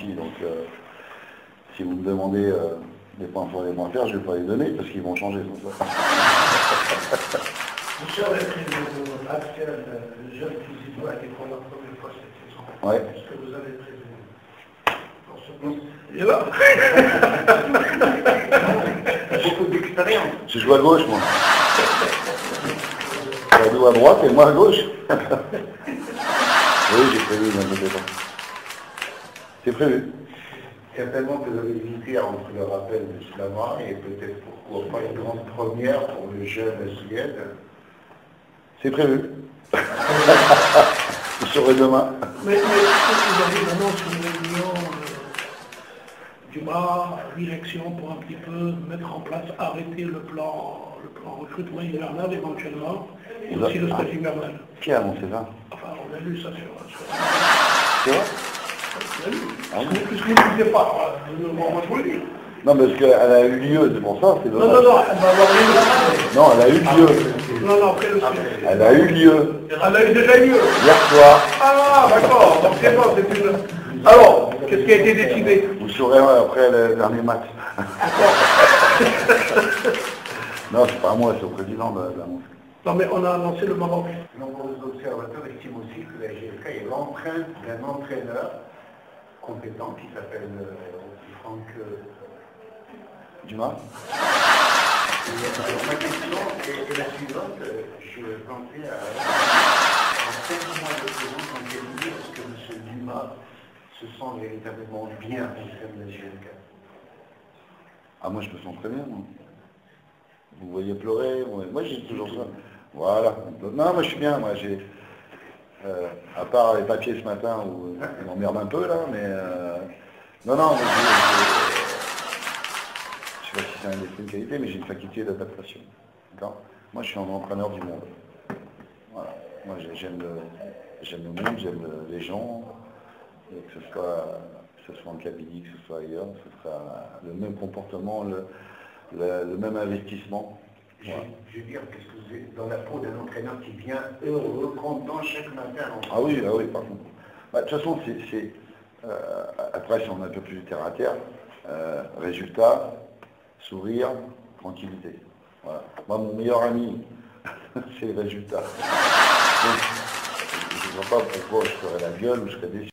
aussi. Donc, si vous me demandez des points forts et des points faibles, je ne vais pas les donner parce qu'ils vont changer tout ça. Vous serez prévu de votre actuel jeune Kizito a été pour la première fois cette saison. Ouais. Est-ce que vous avez prévu pour ce poste? Il est là. Beaucoup d'expérience. Je joue à gauche, moi. Je joue à droite et moi à gauche. Oui, j'ai prévu, ne m'inquiétez pas. C'est prévu. Certainement que vous avez hésité entre le rappel de Slava et peut-être pourquoi pas une grande première pour le jeune Suède. C'est prévu. Je saurai demain. Mais est-ce que vous avez vraiment sur une réunion du bas, direction pour un petit peu mettre en place, arrêter le plan recrutement hivernal éventuellement, et aussi le stage hivernal? Qui a annoncé ça? Enfin, on a lu ça sur... C'est vrai? On a lu. Ah oui. Puisque vous ne disiez pas, moi je vous le dis. Non, parce qu'elle a eu lieu, c'est pour ça, c'est Non, dommage. non, non, elle va avoir lieu. Non, elle a eu lieu. Non, non, après le sujet. Elle a eu lieu. Elle a eu déjà lieu. Hier soir. Ah, d'accord, donc c'est bon, c'est une... Alors, qu'est-ce qui a été décidé? Vous saurez après le dernier match. Non, c'est pas moi, c'est au président de l'annonce. Non, mais on a annoncé le Maroc. Nombreux observateurs estiment aussi que la GFK est l'empreinte d'un entraîneur compétent qui s'appelle Franck Dumas. Ma question est la suivante. Je pensais à en 5 mois de présence en cabinet, est-ce que M. Dumas se sent véritablement bien au sein de la GFK? Ah, moi, je me sens très bien, moi. Vous voyez pleurer, moi j'ai toujours ça. Voilà. Non, moi je suis bien, moi j'ai... à part les papiers ce matin où ils m'emmerdent un peu là, mais... non, moi, je sais pas si c'est un esprit de qualité, mais j'ai une faculté d'adaptation. D'accord? Moi je suis un entraîneur du monde. Voilà. Moi j'aime le monde, j'aime les gens, et que ce soit en cabinet, que ce soit ailleurs, ce sera le même comportement, le même investissement. Voilà. Je veux dire, qu'est-ce que vous êtes dans la peau d'un entraîneur qui vient heureux, content chaque matin? Ah oui, par contre. Bah, de toute façon, après, si on est un peu plus terre à terre, résultat, sourire, tranquillité. Voilà. Moi, mon meilleur ami, c'est les résultats. Donc, je ne vois pas pourquoi je ferais la gueule ou je serais déçu.